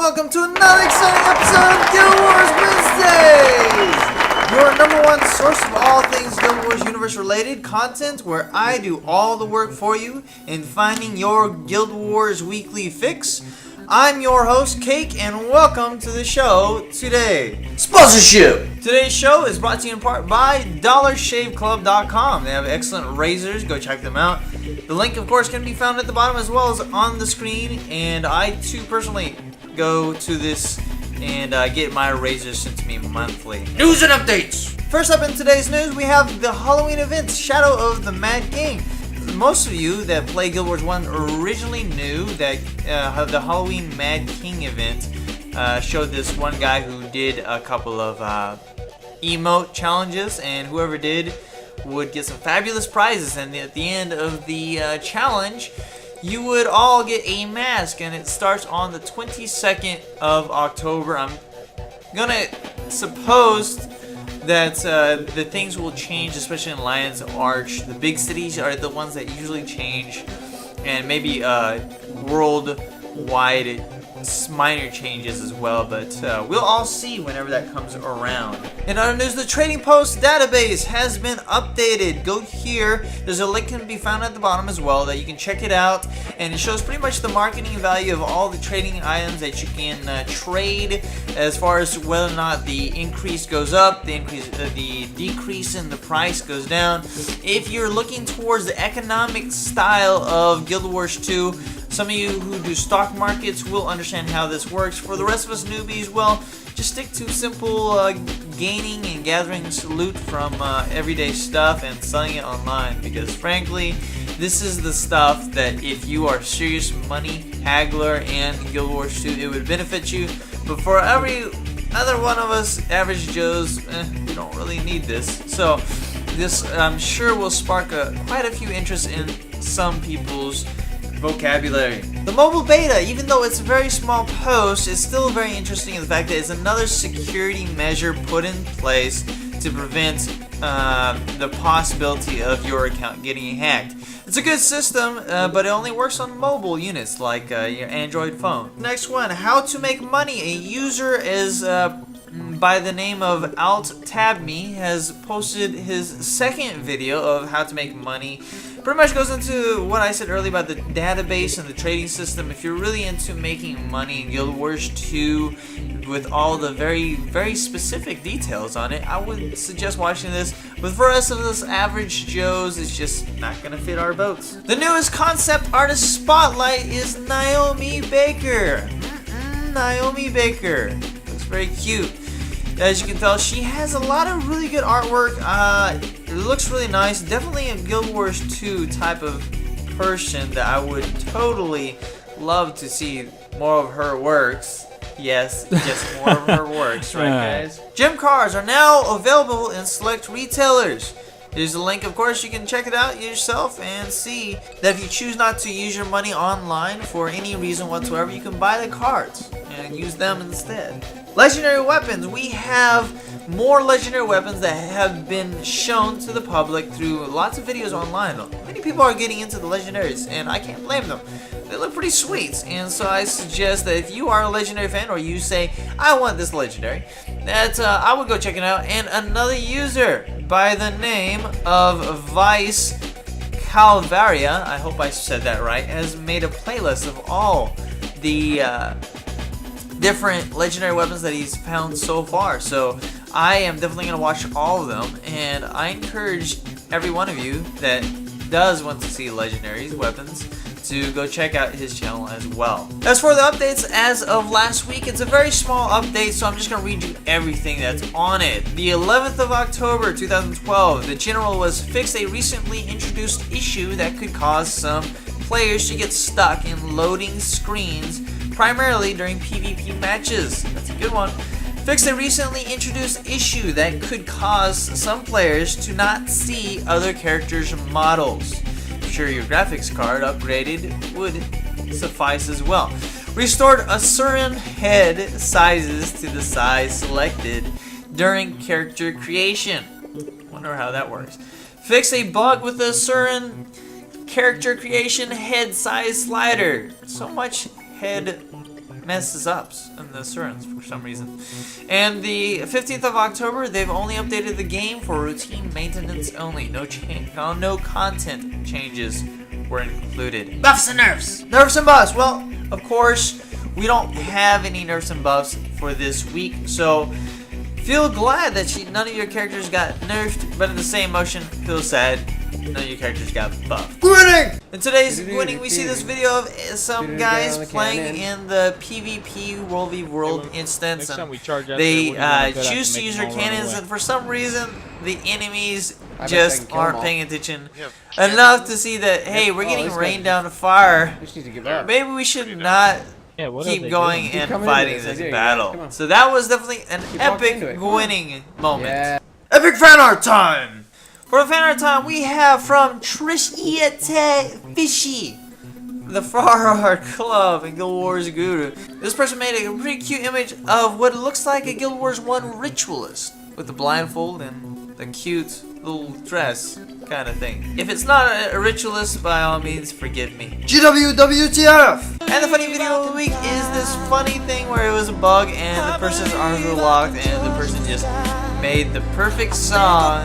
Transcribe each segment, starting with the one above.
welcome to another exciting episode of Guild Wars Wednesdays! Your #1 source of all things Guild Wars universe related content, where I do all the work for you in finding your Guild Wars weekly fix. I'm your host, Cake, and welcome to the show today. Sponsorship! Today's show is brought to you in part by DollarShaveClub.com. They have excellent razors, go check them out. The link, of course, can be found at the bottom as well as on the screen, and I too personally go to this and get my razors sent to me monthly. News and updates! First up in today's news, we have the Halloween event, Shadow of the Mad King. Most of you that play Guild Wars 1 originally knew that the Halloween Mad King event showed this one guy who did a couple of emote challenges, and whoever did would get some fabulous prizes, and at the end of the challenge you would all get a mask, and it starts on the 22nd of October. I'm gonna suppose that the things will change, especially in Lion's Arch. The big cities are the ones that usually change, and maybe worldwide minor changes as well, but we'll all see whenever that comes around. In other news, the Trading Post database has been updated. Go here. There's a link can be found at the bottom as well that you can check it out, and it shows pretty much the marketing value of all the trading items that you can trade, as far as whether or not the increase goes up, the decrease in the price goes down. If you're looking towards the economic style of Guild Wars 2, some of you who do stock markets will understand how this works. For the rest of us newbies, well, just stick to simple gaining and gathering loot from everyday stuff and selling it online, because frankly, this is the stuff that if you are a serious money haggler in Guild Wars 2, it would benefit you. But for every other one of us average Joes, we don't really need this. So this, I'm sure, will spark quite a few interest in some people's vocabulary. The mobile beta, even though it's a very small post, is still very interesting in the fact that it's another security measure put in place to prevent the possibility of your account getting hacked. It's a good system, but it only works on mobile units like your Android phone. Next one, how to make money. A user is by the name of ALTTABME has posted his second video of how to make money. Pretty much goes into what I said earlier about the database and the trading system. If you're really into making money in Guild Wars 2 with all the very, very specific details on it, I would suggest watching this. But for us of us average Joes, it's just not gonna fit our boats. The newest concept artist spotlight is Naomi Baker. Naomi Baker. Looks very cute. As you can tell, she has a lot of really good artwork. It looks really nice. Definitely a Guild Wars 2 type of person that I would totally love to see more of her works. Yes, just more of her works, right guys? Gem cards are now available in select retailers. There's a link, of course, you can check it out yourself and see that if you choose not to use your money online for any reason whatsoever, you can buy the cards and use them instead. Legendary weapons. We have more legendary weapons that have been shown to the public through lots of videos online. Many people are getting into the legendaries, and I can't blame them. They look pretty sweet, and so I suggest that if you are a legendary fan, or you say, I want this legendary, that I would go check it out. And another user by the name of Vice Calvaria, I hope I said that right, has made a playlist of all the different legendary weapons that he's found so far. So I am definitely going to watch all of them, and I encourage every one of you that does want to see legendary weapons to go check out his channel as well. As for the updates as of last week, it's a very small update, so I'm just going to read you everything that's on it. The 11th of October 2012, the General was fixed a recently introduced issue that could cause some players to get stuck in loading screens, primarily during PvP matches. That's a good one. Fixed a recently introduced issue that could cause some players to not see other characters' models. Sure, your graphics card upgraded would suffice as well. Restored a certain head sizes to the size selected during character creation. Wonder how that works. Fix a bug with a certain character creation head size slider. So much head messes up in the servers for some reason. And the 15th of October, they've only updated the game for routine maintenance only. No content changes were included. Buffs and nerfs! Nerfs and buffs! Well, of course, we don't have any nerfs and buffs for this week, so feel glad that none of your characters got nerfed, but in the same motion, feel sad none of your characters got buffed. Winning! In today's winning, we see this video of some guys playing in the PvP WvWvW instance. And they choose to use their cannons, and for some reason, the enemies just aren't paying attention enough to see that, hey, we're getting rained down fire. Maybe we should not keep going and fighting this battle. So that was definitely an epic winning moment. Epic fan art time! For the fan art time, we have from Fishy, the Far Art Club and Guild Wars Guru. This person made a pretty cute image of what looks like a Guild Wars 1 ritualist with the blindfold and the cute little dress kind of thing. If it's not a ritualist, by all means, forgive me. GWWTF! And the funny video of the week is this funny thing where it was a bug and the person's arms were locked and the person just made the perfect song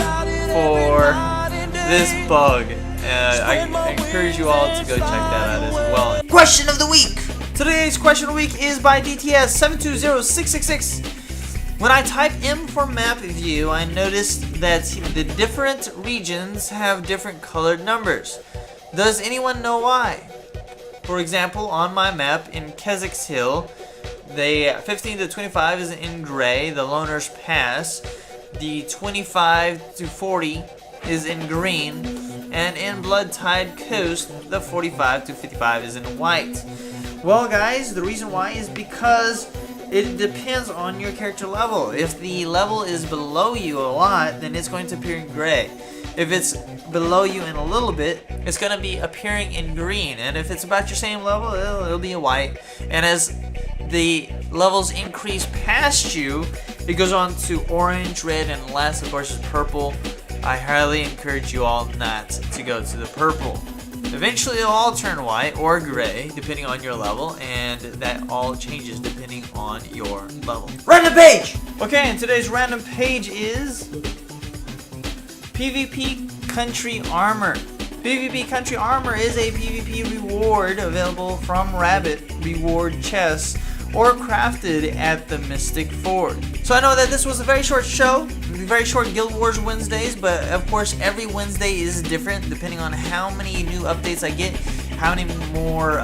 for this bug. I encourage you all to go check that out as well. Question of the week! Today's question of the week is by DTS720666. When I type M for map view, I noticed that the different regions have different colored numbers. Does anyone know why? For example, on my map in Keswick's Hill, the 15 to 25 is in gray, the Loner's Pass. The 25 to 40 is in green, and in Blood Tide Coast, the 45 to 55 is in white. Well, guys, the reason why is because it depends on your character level. If the level is below you a lot, then it's going to appear in gray. If it's below you in a little bit, it's going to be appearing in green. And if it's about your same level, it'll be in white. And as the levels increase past you, it goes on to orange, red, and last, of course, is purple. I highly encourage you all not to go to the purple. Eventually, it'll all turn white or gray, depending on your level, and that all changes depending on your level. Random page! Okay, and today's random page is PvP Country Armor. PvP Country Armor is a PvP reward available from Rabbit reward chests or crafted at the Mystic Ford. So I know that this was a very short show, very short Guild Wars Wednesdays, but of course every Wednesday is different depending on how many new updates I get, how many more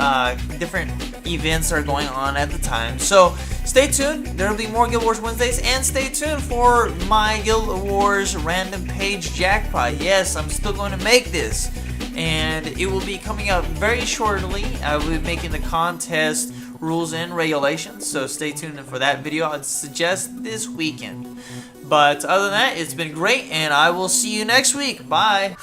different events are going on at the time. So stay tuned, there will be more Guild Wars Wednesdays, and stay tuned for my Guild Wars random page jackpot. Yes, I'm still going to make this, and it will be coming out very shortly. I will be making the contest rules and regulations, so stay tuned for that video. I'd suggest this weekend. But other than that, it's been great, and I will see you next week. Bye!